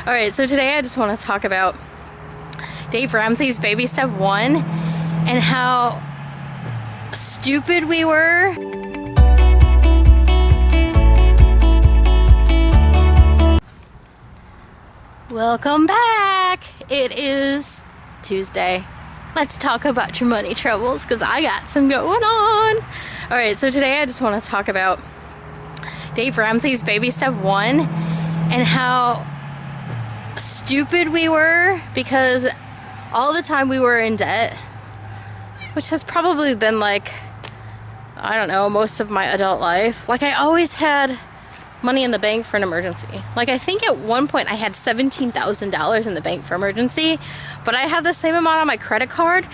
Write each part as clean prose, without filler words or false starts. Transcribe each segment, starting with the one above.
Alright, so today I just want to talk about Dave Ramsey's baby step 1 and how stupid we were. Welcome back! It is Tuesday. Let's talk about your money troubles because I got some going on. Alright, so today I just want to talk about Dave Ramsey's baby step 1 and how stupid we were because all the time we were in debt, which has probably been like, I don't know, most of my adult life. Like, I always had money in the bank for an emergency. Like, I think at one point I had $17,000 in the bank for emergency, but I had the same amount on my credit card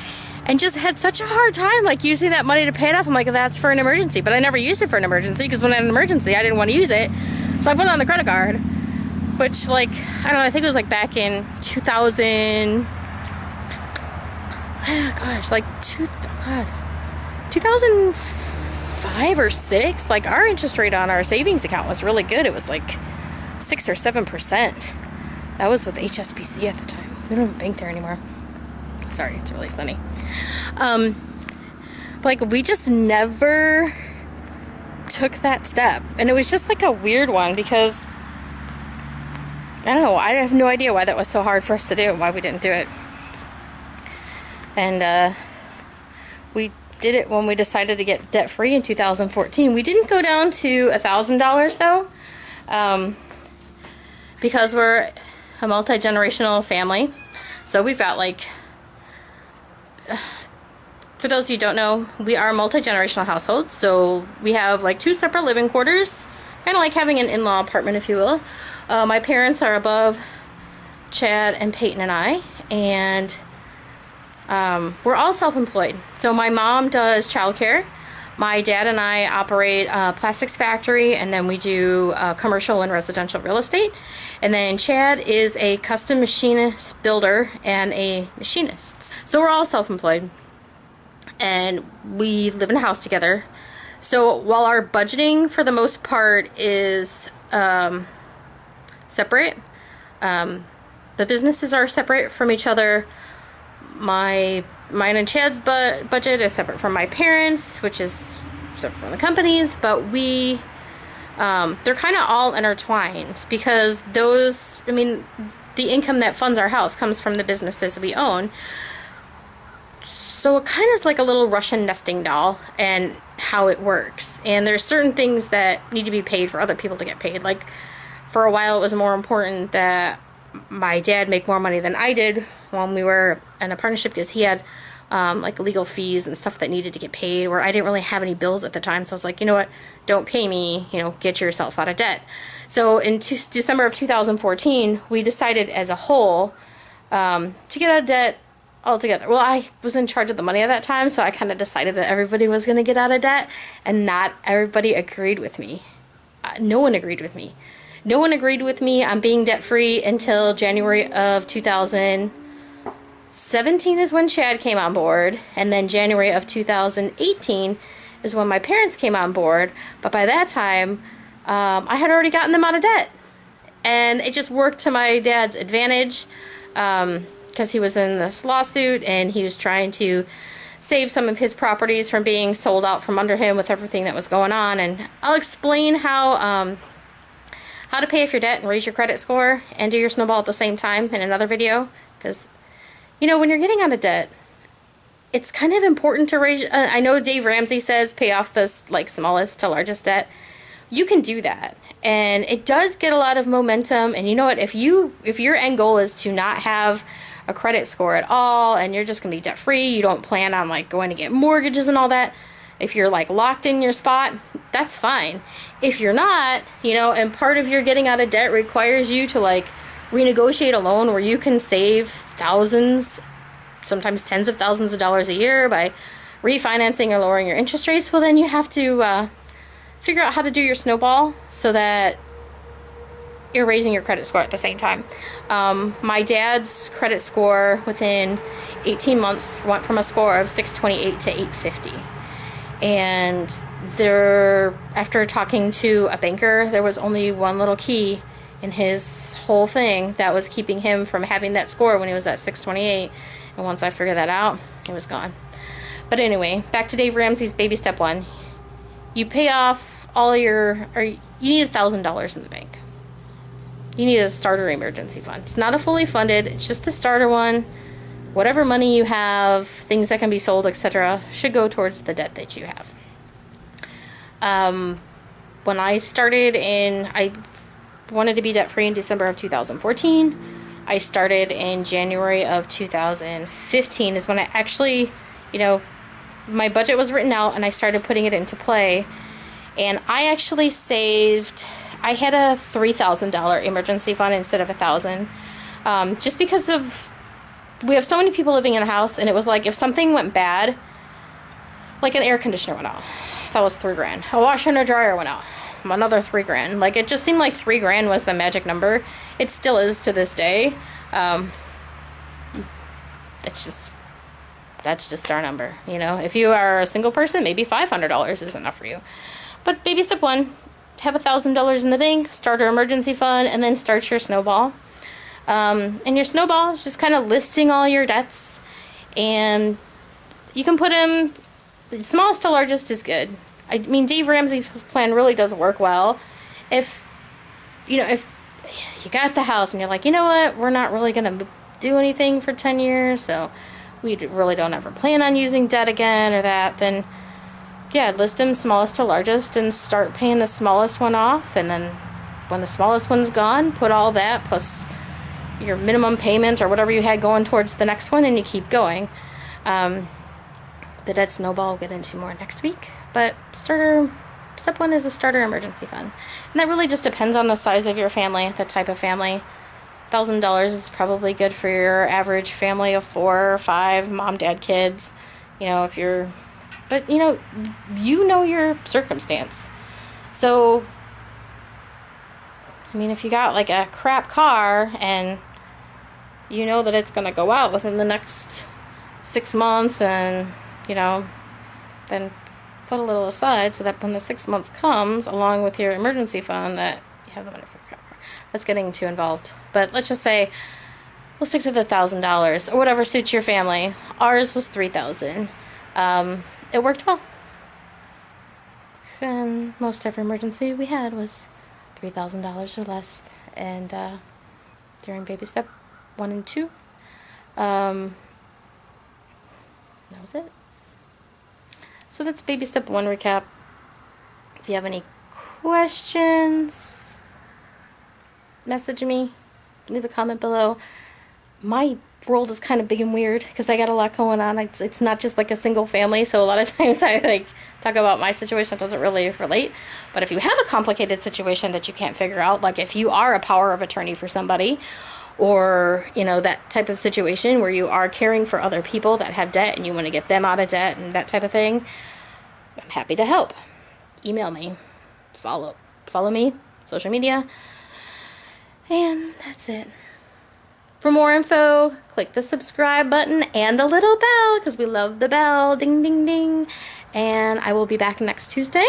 and just had such a hard time like using that money to pay it off. I'm like, that's for an emergency, but I never used it for an emergency because when I had an emergency I didn't want to use it, so I put it on the credit card, which, like, I don't know, I think it was like back in 2000, gosh, like 2005 or 6, like our interest rate on our savings account was really good. It was like 6 or 7%. That was with HSBC at the time. We don't even bank there anymore. Sorry, it's really sunny. Like, we just never took that step, and it was just like a weird one because I don't know, I have no idea why that was so hard for us to do and why we didn't do it. And we did it when we decided to get debt free in 2014. We didn't go down to $1,000 though, because we're a multi-generational family. So we've got, like, for those of you who don't know, we are a multi-generational household. So we have like 2 separate living quarters, kind of like having an in-law apartment, if you will. My parents are above Chad and Peyton and I, and we're all self-employed. So my mom does childcare. My dad and I operate a plastics factory, and then we do commercial and residential real estate. And then Chad is a custom machinist builder and a machinist. So we're all self-employed, and we live in a house together. So while our budgeting for the most part is separate, the businesses are separate from each other. Mine and Chad's budget is separate from my parents', which is separate from the company's, but we they're kind of all intertwined because those, I mean, the income that funds our house comes from the businesses we own. So it kind of is like a little Russian nesting doll and how it works. And there's certain things that need to be paid for other people to get paid. Like, for a while it was more important that my dad make more money than I did when we were in a partnership because he had like legal fees and stuff that needed to get paid, where I didn't really have any bills at the time. So I was like, you know what, don't pay me, you know, get yourself out of debt. So in December of 2014, we decided as a whole to get out of debt altogether. Well, I was in charge of the money at that time, so I kind of decided that everybody was going to get out of debt, and not everybody agreed with me. No one agreed with me. No one agreed with me on being debt-free until January of 2017 is when Chad came on board, and then January of 2018 is when my parents came on board. But by that time, I had already gotten them out of debt, and it just worked to my dad's advantage because he was in this lawsuit, and he was trying to save some of his properties from being sold out from under him with everything that was going on. And I'll explain how to pay off your debt and raise your credit score and do your snowball at the same time in another video. Because, you know, when you're getting out of debt, it's kind of important to raise, I know Dave Ramsey says pay off this like smallest to largest debt. You can do that, and it does get a lot of momentum. And you know what, if your end goal is to not have a credit score at all, and you're just gonna be debt free, you don't plan on like going to get mortgages and all that, if you're like locked in your spot, that's fine. If you're not, you know, and part of your getting out of debt requires you to like renegotiate a loan where you can save thousands, sometimes tens of thousands of dollars a year by refinancing or lowering your interest rates, well, then you have to figure out how to do your snowball so that you're raising your credit score at the same time. My dad's credit score within 18 months went from a score of 628 to 850. And after talking to a banker, there was only one little key in his whole thing that was keeping him from having that score when he was at 628. And once I figured that out, it was gone. But anyway, back to Dave Ramsey's baby step 1. You pay off all your, or you need $1,000 in the bank. You need a starter emergency fund. It's not a fully funded, it's just the starter one. Whatever money you have, things that can be sold, etc., should go towards the debt that you have. When I started I wanted to be debt-free in December of 2014. I started in January of 2015 is when I actually, my budget was written out and I started putting it into play. And I actually saved, I had a $3,000 emergency fund instead of $1,000. Just because of, we have so many people living in the house, and it was like if something went bad, like an air conditioner went out, that was $3,000. A washer and a dryer went out, another $3,000. Like, it just seemed like $3,000 was the magic number. It still is to this day. That's just our number. If you are a single person, maybe $500 is enough for you. But baby step 1, have $1,000 in the bank, start your emergency fund, and then start your snowball. And your snowball is just kind of listing all your debts, and you can put them, smallest to largest is good. I mean, Dave Ramsey's plan really does work well. If you got the house and you're like, you know what, we're not really going to do anything for 10 years, so we really don't ever plan on using debt again or that, then yeah, list them smallest to largest and start paying the smallest one off, and then when the smallest one's gone, put all that plus your minimum payment or whatever you had going towards the next one, and you keep going. The debt snowball we'll get into more next week, but step 1 is a starter emergency fund, and that really just depends on the size of your family, the type of family. $1,000 is probably good for your average family of 4 or 5 mom, dad, kids. If you're, but your circumstance. So I mean, if you got like a crap car and you know that it's going to go out within the next 6 months, and then put a little aside so that when the 6 months comes, along with your emergency fund, that you have the money for a crap car. That's getting too involved. But let's just say we'll stick to the $1,000 or whatever suits your family. Ours was $3,000. It worked well. And most every emergency we had was $3,000 or less, and during baby step 1 and 2, that was it. So that's baby step 1 recap. If you have any questions, message me, leave a comment below. My world is kind of big and weird because I got a lot going on. It's not just like a single family, so a lot of times I talk about my situation that doesn't really relate. But if you have a complicated situation that you can't figure out, like if you are a power of attorney for somebody, or that type of situation where you are caring for other people that have debt and you want to get them out of debt and that type of thing, I'm happy to help. Email me, follow me, social media, and that's it. For more info, click the subscribe button and the little bell, because we love the bell, ding ding ding. And I will be back next Tuesday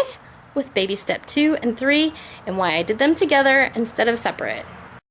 with baby step 2 and 3 and why I did them together instead of separate.